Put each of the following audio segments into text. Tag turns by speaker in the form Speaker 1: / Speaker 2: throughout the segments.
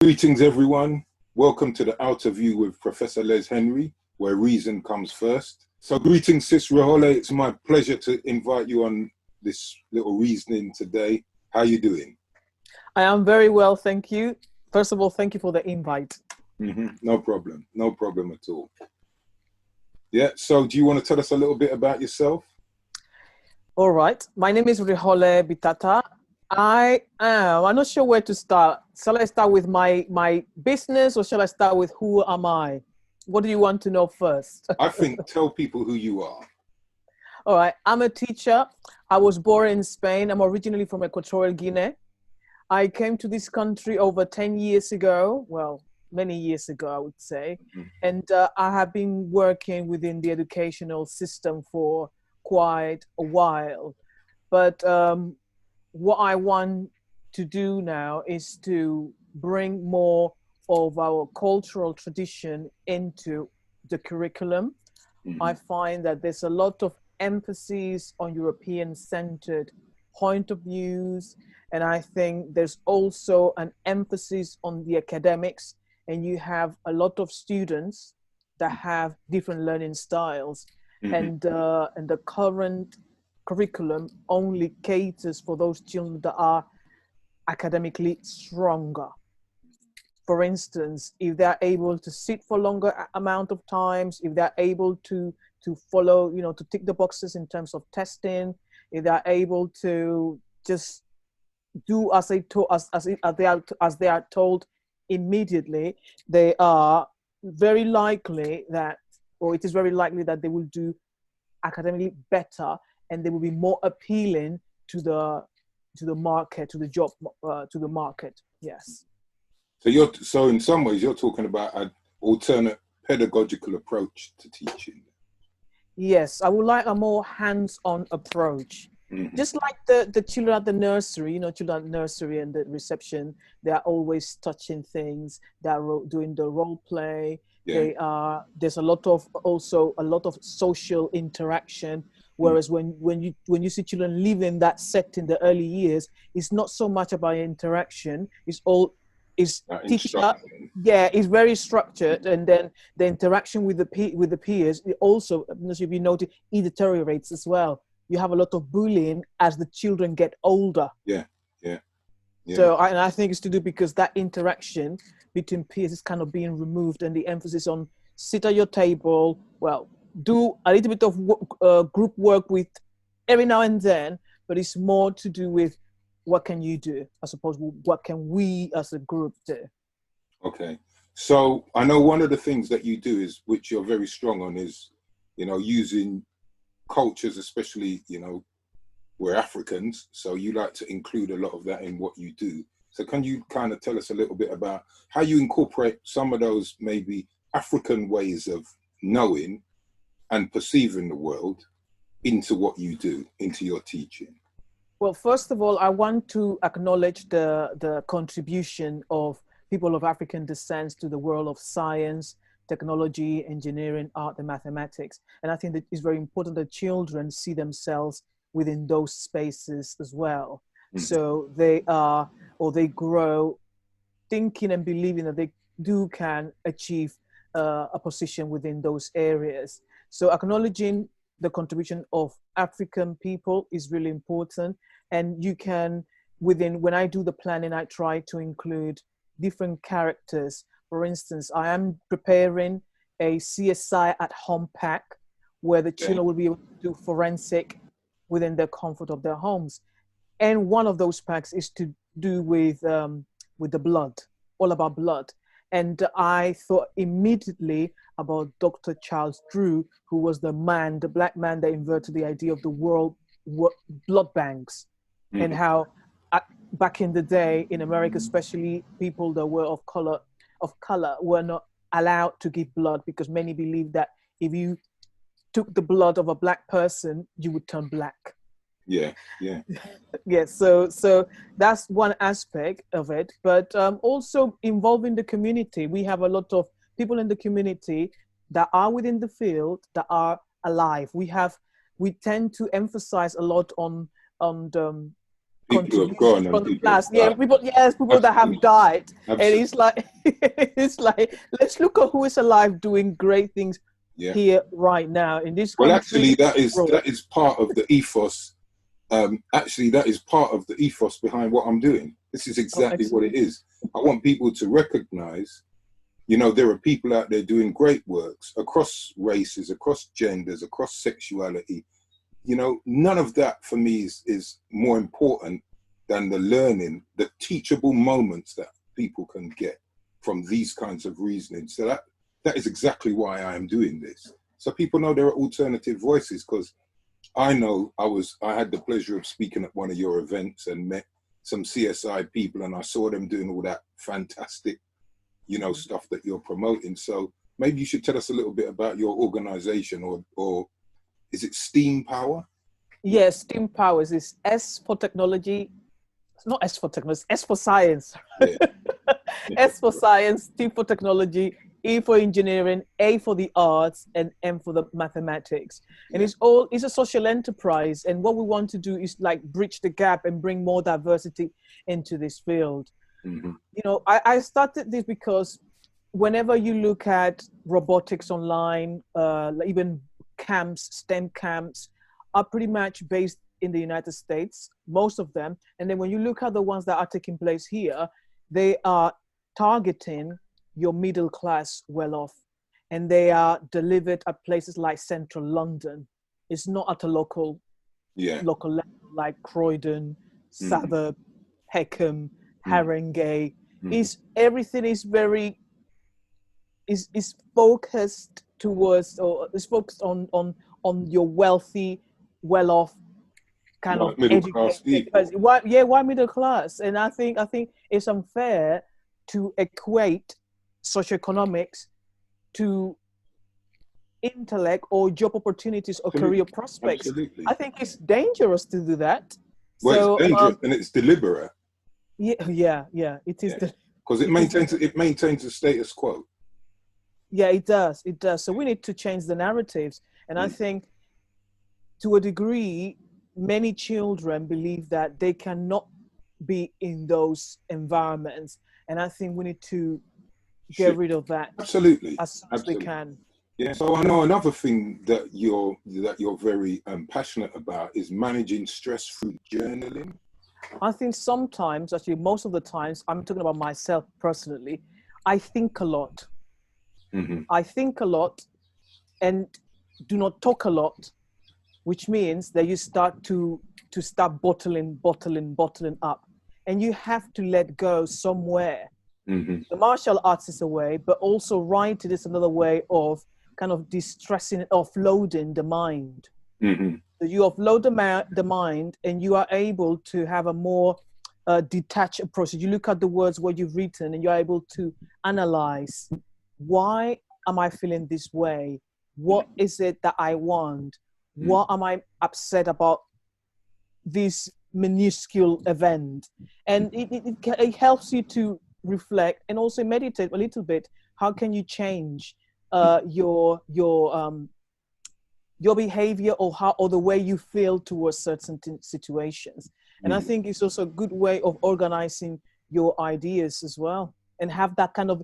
Speaker 1: Greetings, everyone. Welcome to the Outerview with Professor Les Henry, where reason comes first. So greetings, Sis Rijole. It's my pleasure to invite you on this little reasoning today. How you doing?
Speaker 2: I am very well, thank you. First of all, thank you for the invite.
Speaker 1: No problem. No problem at all. Yeah, so do you want to tell us a little bit about yourself?
Speaker 2: All right. My name is Rijole Bitata. I'm not sure where to start. Shall I start with my business or shall I start with who am I? What do you want to know first?
Speaker 1: I think tell people who you are.
Speaker 2: All right. I'm a teacher. I was born in Spain. I'm originally from Equatorial Guinea. I came to this country over 10 years ago. Well, many years ago, I would say. And I have been working within the educational system for quite a while. But what I want to do now is to bring more of our cultural tradition into the curriculum. I find that there's a lot of emphasis on European-centered point of views, and I think there's also an emphasis on the academics, and you have a lot of students that have different learning styles, and the current curriculum only caters for those children that are academically stronger. For instance, if they're able to sit for longer amount of times, if they're able to follow, to tick the boxes in terms of testing, if they're able to just do as they are told immediately, they are very likely that, or it is very likely that they will do academically better, and they will be more appealing to the market, to the job, to the market. Yes.
Speaker 1: So in some ways you're talking about an alternate pedagogical approach to teaching.
Speaker 2: Yes, I would like a more hands-on approach. Just like the children at the nursery, children at the nursery and the reception, they are always touching things. They are doing the role play. Yeah. There's also a lot of social interaction. Whereas when you see children live in that setting, the early years, it's not so much about interaction. It's teacher, yeah, it's very structured, and then the interaction with the peers, it also, as you noted, it deteriorates as well. You have a lot of bullying as the children get older.
Speaker 1: Yeah.
Speaker 2: So I think it's to do because that interaction between peers is kind of being removed, and the emphasis on sit at your table, well, do a little bit of group work with every now and then, but it's more to do with what can you do, I suppose, what can we as a group do?
Speaker 1: Okay. So I know one of the things that you do is, which you're very strong on, is, using cultures, especially, we're Africans, so you like to include a lot of that in what you do. So can you kind of tell us a little bit about how you incorporate some of those maybe African ways of knowing and perceiving the world into what you do, into your teaching?
Speaker 2: Well, first of all, I want to acknowledge the contribution of people of African descent to the world of science, technology, engineering, art, and mathematics. And I think that it's very important that children see themselves within those spaces as well. So they grow thinking and believing that they can achieve a position within those areas. So acknowledging the contribution of African people is really important. And you can, when I do the planning, I try to include different characters. For instance, I am preparing a CSI at home pack where the children will be able to do forensic within the comfort of their homes. And one of those packs is to do with the blood, all about blood. And I thought immediately about Dr. Charles Drew, who was the black man that invented the idea of the world blood banks, and how back in the day in America, especially people that were of color were not allowed to give blood because many believed that if you took the blood of a black person, you would turn black.
Speaker 1: Yeah.
Speaker 2: Yeah, so that's one aspect of it, but also involving the community. We have a lot of people in the community that are within the field that are alive. We tend to emphasize a lot on the
Speaker 1: People who have
Speaker 2: contributions
Speaker 1: gone and
Speaker 2: from the
Speaker 1: people who
Speaker 2: past.
Speaker 1: have
Speaker 2: Yeah,
Speaker 1: died.
Speaker 2: people. Yes, people that have
Speaker 1: Absolutely.
Speaker 2: died, and
Speaker 1: Absolutely.
Speaker 2: it's like, it's like, let's look at who is alive doing great things
Speaker 1: Yeah.
Speaker 2: here right now in this
Speaker 1: Well,
Speaker 2: country.
Speaker 1: actually,
Speaker 2: In this world.
Speaker 1: that is part of the ethos. Actually, that is part of the ethos behind what I'm doing. This is
Speaker 2: Oh,
Speaker 1: exactly what it
Speaker 2: excellent.
Speaker 1: is. I want people to recognize, you know, there are people out there doing great works across races, across genders, across sexuality. You know, none of that for me is more important than the learning, the teachable moments that people can get from these kinds of reasoning. So that is exactly why I am doing this. So people know there are alternative voices, because I know I had the pleasure of speaking at one of your events and met some CSI people, and I saw them doing all that fantastic, you know, stuff that you're promoting. So maybe you should tell us a little bit about your organization, or is it STEAM Power?
Speaker 2: Yes, STEAM powers is S for technology. It's not S for technology, S for science.
Speaker 1: Yeah.
Speaker 2: S for science, T for technology, E for engineering, A for the arts, and M for the mathematics. And
Speaker 1: Yeah.
Speaker 2: it's a social enterprise. And what we want to do is like bridge the gap and bring more diversity into this field.
Speaker 1: Mm-hmm.
Speaker 2: You know, I started this because whenever you look at robotics online, even camps, STEM camps are pretty much based in the United States, most of them. And then when you look at the ones that are taking place here, they are targeting your middle class well off. And they are delivered at places like central London. It's not at a local
Speaker 1: Yeah.
Speaker 2: level like Croydon,
Speaker 1: Mm-hmm.
Speaker 2: Southwark, Peckham,
Speaker 1: Mm-hmm.
Speaker 2: Haringey.
Speaker 1: Mm-hmm.
Speaker 2: Is everything is very is focused towards, or is focused on your wealthy, well off kind of
Speaker 1: Like middle class
Speaker 2: educated
Speaker 1: people.
Speaker 2: person. Why middle class? And I think it's unfair to equate socioeconomics to intellect or job opportunities or career
Speaker 1: Absolutely.
Speaker 2: prospects. I
Speaker 1: Absolutely.
Speaker 2: think it's dangerous to do that.
Speaker 1: Well, it's
Speaker 2: So
Speaker 1: dangerous and it's deliberate.
Speaker 2: yeah, it is
Speaker 1: Yeah. Because
Speaker 2: it is
Speaker 1: it maintains the status quo.
Speaker 2: yeah, it does. So we need to change the narratives. And I
Speaker 1: Mm.
Speaker 2: think to a degree, many children believe that they cannot be in those environments. And I think we need to get
Speaker 1: Shit.
Speaker 2: rid of that
Speaker 1: Absolutely.
Speaker 2: as soon as we
Speaker 1: Absolutely.
Speaker 2: can.
Speaker 1: Yeah. So I know another thing that you're very passionate about is managing stress through journaling.
Speaker 2: I think sometimes, actually, most of the times, I'm talking about myself personally, I think a lot.
Speaker 1: Mm-hmm.
Speaker 2: I think a lot and do not talk a lot, which means that you start to start bottling up. And you have to let go somewhere.
Speaker 1: Mm-hmm.
Speaker 2: The martial arts is a way, but also writing is another way of kind of distressing, offloading the mind.
Speaker 1: Mm-hmm.
Speaker 2: So you offload the mind, and you are able to have a more detached approach. You look at the words, what you've written, and you're able to analyze, why am I feeling this way? What is it that I want? What am I upset about this minuscule event? And it helps you to reflect and also meditate a little bit. How can you change your behavior, or how, or the way you feel towards certain situations? And I
Speaker 1: Mm-hmm.
Speaker 2: think it's also a good way of organizing your ideas as well, and have that kind of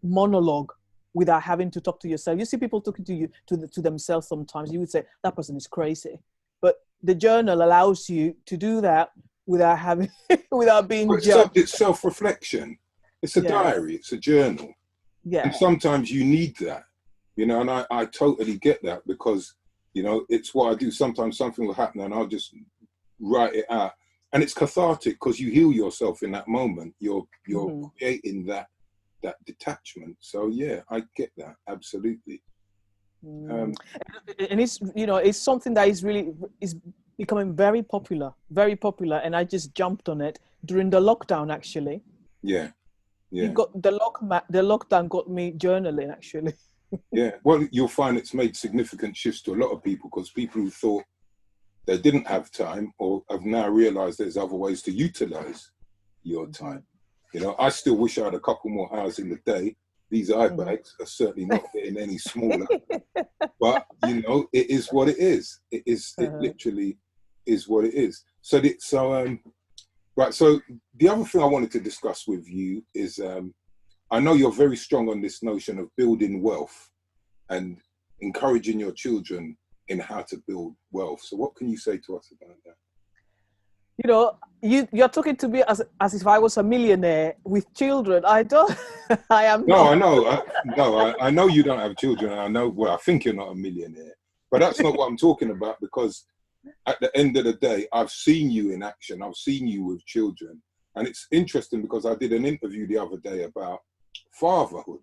Speaker 2: monologue without having to talk to yourself. You see people talking to you to themselves sometimes. You would say that person is crazy, but the journal allows you to do that without having without being
Speaker 1: But
Speaker 2: judged.
Speaker 1: it's self-reflection. It's a
Speaker 2: Yes,
Speaker 1: diary. It's a journal. And
Speaker 2: yeah.
Speaker 1: sometimes you need that, you know, and I totally get that, because, you know, it's what I do. Sometimes something will happen and I'll just write it out. And it's cathartic because you heal yourself in that moment. You're
Speaker 2: Mm-hmm.
Speaker 1: creating that detachment. So yeah, I get that. Absolutely.
Speaker 2: Mm. And it's, you know, it's something that is becoming very popular, and I just jumped on it during the lockdown. Actually,
Speaker 1: Yeah.
Speaker 2: it
Speaker 1: Yeah.
Speaker 2: got the lockdown got me journaling, actually.
Speaker 1: Yeah. Well, you'll find it's made significant shifts to a lot of people, because people who thought they didn't have time or have now realized there's other ways to utilize your time. You know, I still wish I had a couple more hours in the day. These eye
Speaker 2: Mm-hmm.
Speaker 1: bags are certainly not getting any smaller, but you know, it is what it is. It
Speaker 2: Uh-huh.
Speaker 1: literally is what it is. So Right. So the other thing I wanted to discuss with you is I know you're very strong on this notion of building wealth and encouraging your children in how to build wealth. So what can you say to us about that?
Speaker 2: You know, you're talking to me as if I was a millionaire with children. I don't. I am
Speaker 1: No, I
Speaker 2: not.
Speaker 1: know. I know you don't have children. And I know, well, I think you're not a millionaire, but that's not what I'm talking about, because at the end of the day, I've seen you in action. I've seen you with children. And it's interesting because I did an interview the other day about fatherhood.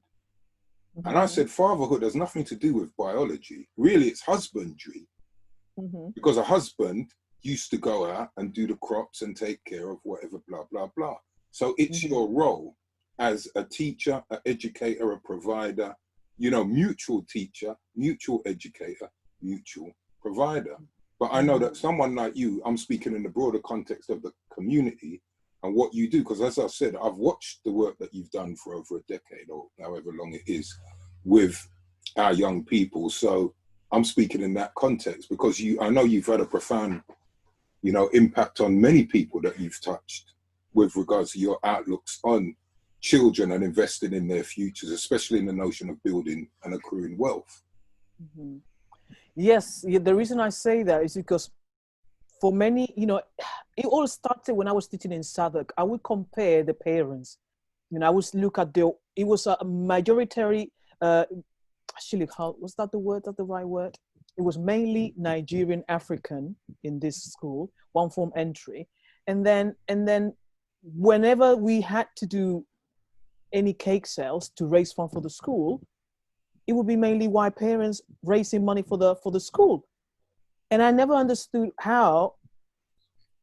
Speaker 1: And I said, fatherhood has nothing to do with biology. Really, it's husbandry. Because a husband used to go out and do the crops and take care of whatever, blah, blah, blah. So it's your role as a teacher, an educator, a provider, you know, mutual teacher, mutual educator, mutual provider. But I know that someone like you, I'm speaking in the broader context of the community and what you do, because as I said, I've watched the work that you've done for over a decade or however long it is with our young people. So I'm speaking in that context because I know you've had a profound, you know, impact on many people that you've touched with regards to your outlooks on children and investing in their futures, especially in the notion of building and accruing wealth.
Speaker 2: Yes, the reason I say that is because for many, you know, it all started when I was teaching in Southwark. I would compare the parents. You know, I would look at it was a majority, actually, how was that the word? That's the right word? It was mainly Nigerian African in this school, one form entry. And then whenever we had to do any cake sales to raise funds for the school, it would be mainly white parents raising money for the school. And I never understood how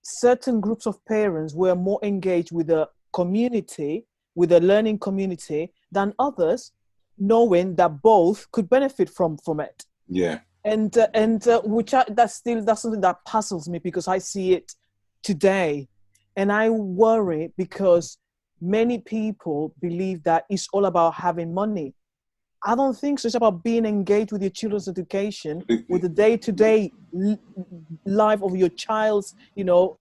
Speaker 2: certain groups of parents were more engaged with the community, with the learning community, than others, knowing that both could benefit from it.
Speaker 1: Yeah.
Speaker 2: And that's something that puzzles me, because I see it today, and I worry because many people believe that it's all about having money. I don't think so. It's about being engaged with your children's education, with the day-to-day life of your child's, you know,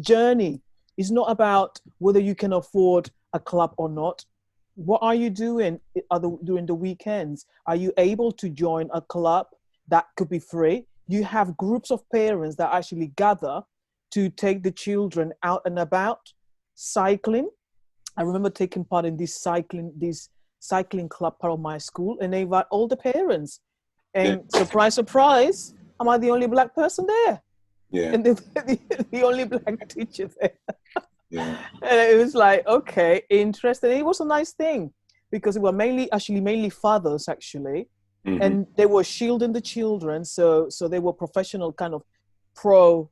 Speaker 2: journey. It's not about whether you can afford a club or not. What are you doing during the weekends? Are you able to join a club that could be free? You have groups of parents that actually gather to take the children out and about, cycling. I remember taking part in this cycling club part of my school, and they invite all the parents. And surprise, surprise, am I the only black person there?
Speaker 1: Yeah.
Speaker 2: And the only black teacher there.
Speaker 1: Yeah.
Speaker 2: And it was like, okay, interesting. It was a nice thing because it were mainly fathers actually, and they were shielding the children. So they were professional kind of pro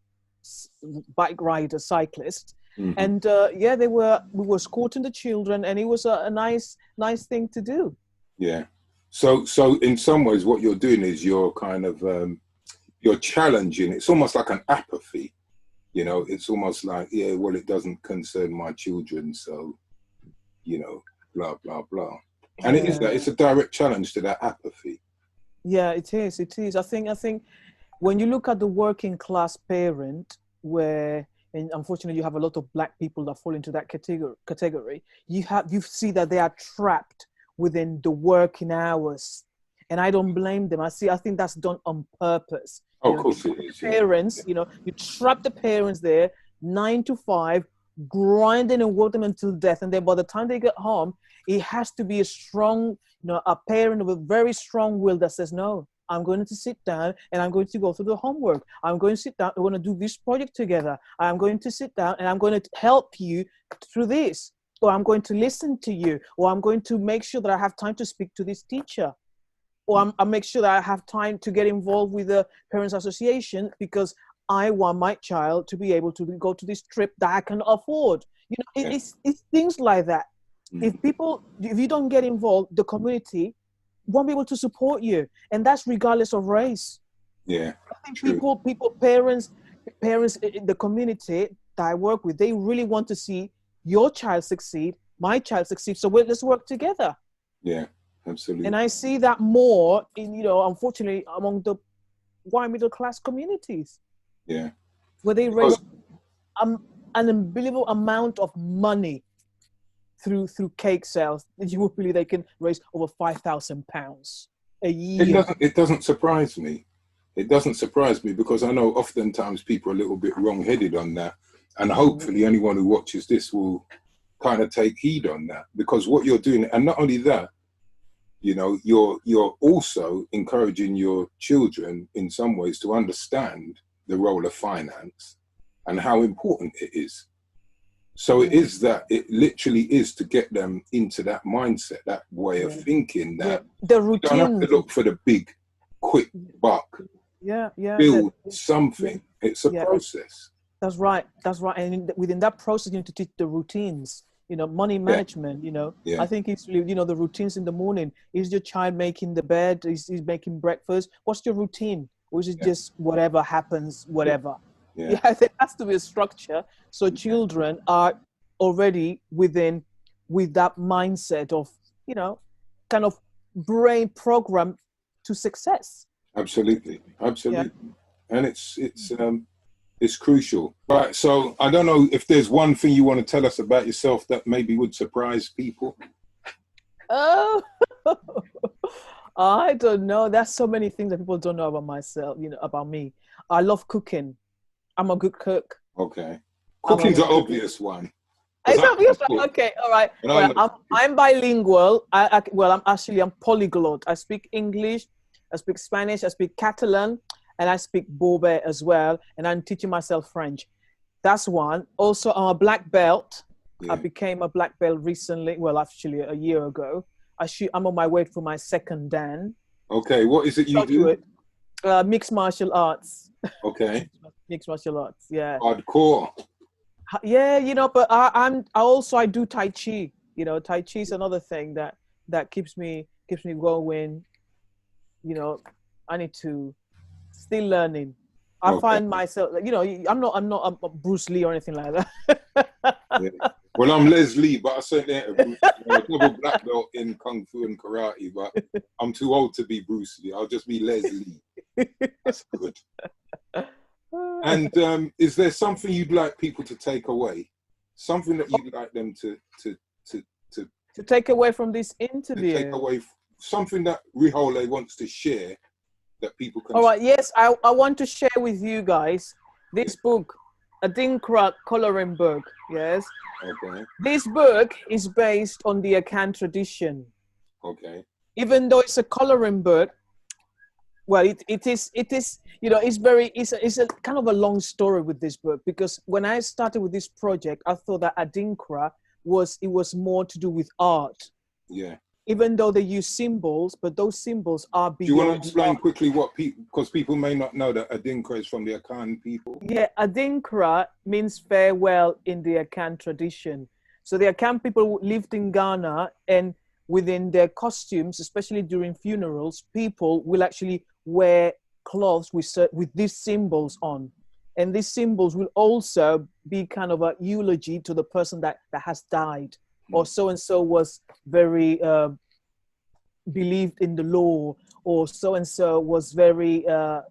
Speaker 2: bike rider cyclists. And we were escorting the children, and it was a nice thing to do.
Speaker 1: Yeah. So in some ways, what you're doing is you're kind of you're challenging. It's almost like an apathy. You know, it's almost like, yeah, well, it doesn't concern my children, so, you know, blah, blah, blah. And it is that. It's a direct challenge to that apathy.
Speaker 2: Yeah, it is. It is. I think when you look at the working class parent, and unfortunately you have a lot of black people that fall into that category, you see that they are trapped within the working hours. And I don't blame them. I think that's done on purpose.
Speaker 1: Oh, of course it is.
Speaker 2: Parents, you know, you trap the parents there 9 to 5, grinding and work them until death. And then by the time they get home, it has to be a strong, a parent with a very strong will that says, no, I'm going to sit down and I'm going to go through the homework. I'm going to sit down. We're going to do this project together. I'm going to sit down and I'm going to help you through this. Or I'm going to listen to you. Or I'm going to make sure that I have time to speak to this teacher. Or I'll make sure that I have time to get involved with the Parents Association because I want my child to be able to go to this trip that I can afford. It's things like that. If you don't get involved, the community won't be able to support you. And that's regardless of race.
Speaker 1: Yeah.
Speaker 2: I think parents in the community that I work with, they really want to see your child succeed, my child succeed. So let's work together.
Speaker 1: Yeah. Absolutely.
Speaker 2: And I see that more unfortunately, among the white middle class communities.
Speaker 1: Yeah.
Speaker 2: Where they raise an unbelievable amount of money through cake sales. You will believe they can raise over £5,000 a year.
Speaker 1: It doesn't surprise me. It doesn't surprise me because I know oftentimes people are a little bit wrong-headed on that, and hopefully anyone who watches this will kind of take heed on that, because what you're doing, and not only that, you know, you're also encouraging your children in some ways to understand the role of finance and how important it is. So it is that, it literally is to get them into that mindset, that way of thinking, that
Speaker 2: the routine.
Speaker 1: You don't have to look for the big, quick buck. Build something. It's a process.
Speaker 2: That's right. That's right. And within that process, you need to teach the routines. You know, money management. You know, I think it's, you know, the routines in the morning. Is your child making the bed? Is he making breakfast? What's your routine? Or is it just whatever happens, whatever? There has to be a structure. So children are already with that mindset of, you know, kind of brain program to success.
Speaker 1: Absolutely. And it's crucial. Right. So I don't know if there's one thing you want to tell us about yourself that maybe would surprise people.
Speaker 2: Oh, I don't know. There's so many things that people don't know about myself, you know, about me. I love cooking. I'm a good cook.
Speaker 1: Okay. Cooking's an obvious one.
Speaker 2: It's obvious. Okay. All right. Well, I'm bilingual. I'm polyglot. I speak English, I speak Spanish, I speak Catalan, and I speak Bobe as well. And I'm teaching myself French. That's one. Also, I'm a black belt. I became a black belt recently. Well, actually, a year ago. I'm on my way for my second Dan.
Speaker 1: Okay. What is it you do?
Speaker 2: Mixed martial arts.
Speaker 1: Okay.
Speaker 2: Mixed martial arts. Yeah.
Speaker 1: Hardcore.
Speaker 2: Yeah, you know, but I do Tai Chi. You know, Tai Chi is another thing that keeps me going. You know, I need to still learning. I find myself, you know, I'm not a Bruce Lee or anything like that.
Speaker 1: Well, I'm Leslie, but I certainly ain't a double black belt in Kung Fu and karate, but I'm too old to be Bruce Lee. I'll just be Leslie. That's good. And is there something you'd like people to take away? Something that you'd like them to
Speaker 2: take away from this interview?
Speaker 1: To take away something that Rijole wants to share that people can.
Speaker 2: All right. Yes, I want to share with you guys this book, Adinkra coloring book. Yes.
Speaker 1: Okay.
Speaker 2: This book is based on the Akan tradition.
Speaker 1: Okay.
Speaker 2: Even though it's a coloring book, well, it is, you know, it's a kind of a long story with this book, because when I started with this project, I thought that Adinkra was more to do with art.
Speaker 1: Yeah.
Speaker 2: Even though they use symbols, but those symbols are beyond.
Speaker 1: Do you want to explain quickly what people, because people may not know that Adinkra is from the Akan people?
Speaker 2: Yeah, Adinkra means farewell in the Akan tradition. So the Akan people lived in Ghana, and within their costumes, especially during funerals, people will actually wear clothes with these symbols on. And these symbols will also be kind of a eulogy to the person that has died. Or so-and-so was very believed in the law, or so-and-so was very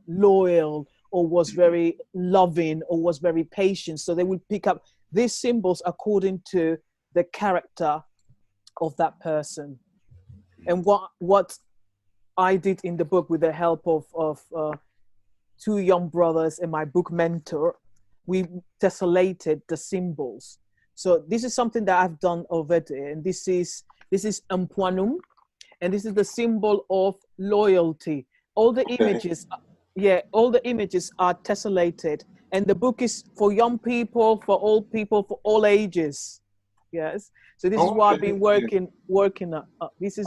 Speaker 2: loyal, or was very loving, or was very patient. So they will pick up these symbols according to the character of that person. And what I did in the book, with the help of two young brothers and my book mentor, we tessellated the symbols. So this is something that I've done already, and this is Mpuanum, and this is the symbol of loyalty. All the images, all the images are tessellated, and the book is for young people, for old people, for all ages. Yes. So this is what I've been working on. This is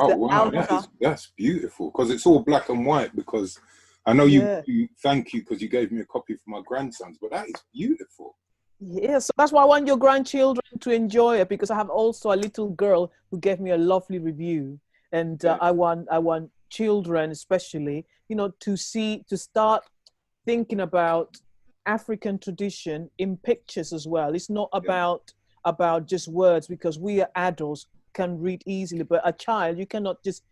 Speaker 1: that's beautiful, because it's all black and white. Because I know you thank you because you gave me a copy for my grandsons, but that is beautiful.
Speaker 2: Yeah, so that's why I want your grandchildren to enjoy it, because I have also a little girl who gave me a lovely review, and I want children especially, you know, to start thinking about African tradition in pictures as well. It's not about just words, because we are adults can read easily, but a child, you cannot just.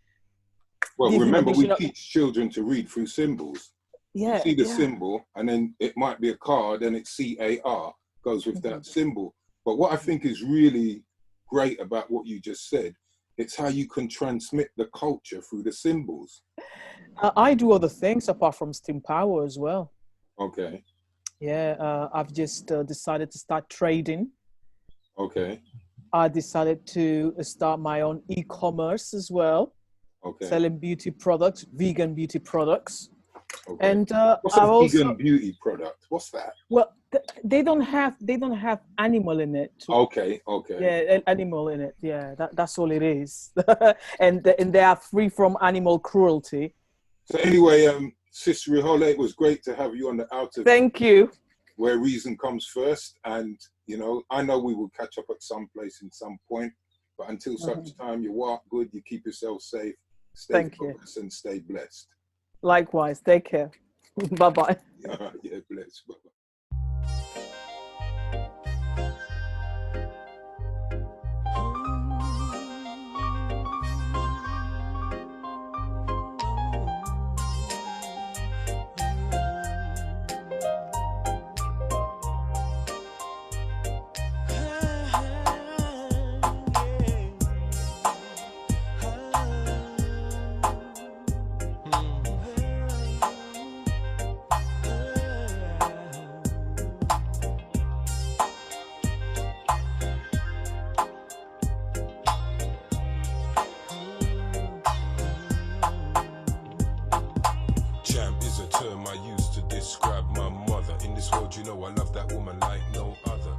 Speaker 1: Well, remember, we teach children to read through symbols. You see the symbol, and then it might be a card, and it's CAR. goes with that symbol. But what I think is really great about what you just said, it's how you can transmit the culture through the symbols.
Speaker 2: I do other things apart from steam power as well.
Speaker 1: Okay.
Speaker 2: Yeah, I've just decided to start trading.
Speaker 1: Okay.
Speaker 2: I decided to start my own e-commerce as well,
Speaker 1: Okay.
Speaker 2: selling beauty products, vegan beauty products.
Speaker 1: Okay.
Speaker 2: And
Speaker 1: what's
Speaker 2: I've
Speaker 1: a
Speaker 2: also,
Speaker 1: vegan beauty product? What's that?
Speaker 2: well, they don't have animal in it.
Speaker 1: Okay. Okay.
Speaker 2: Yeah, animal in it. Yeah, that's all it is. and they are free from animal cruelty.
Speaker 1: So anyway, Sister Rijole, it was great to have you on the Outerview.
Speaker 2: Thank you.
Speaker 1: Where reason comes first, and you know, I know we will catch up at some place in some point. But until such time, you walk good, you keep yourself safe, stay focused, and stay blessed.
Speaker 2: Likewise, take care. Bye-bye.
Speaker 1: Yeah, blessed. Bye-bye.
Speaker 3: Champ is a term I use to describe my mother. In this world, you know, I love that woman like no other.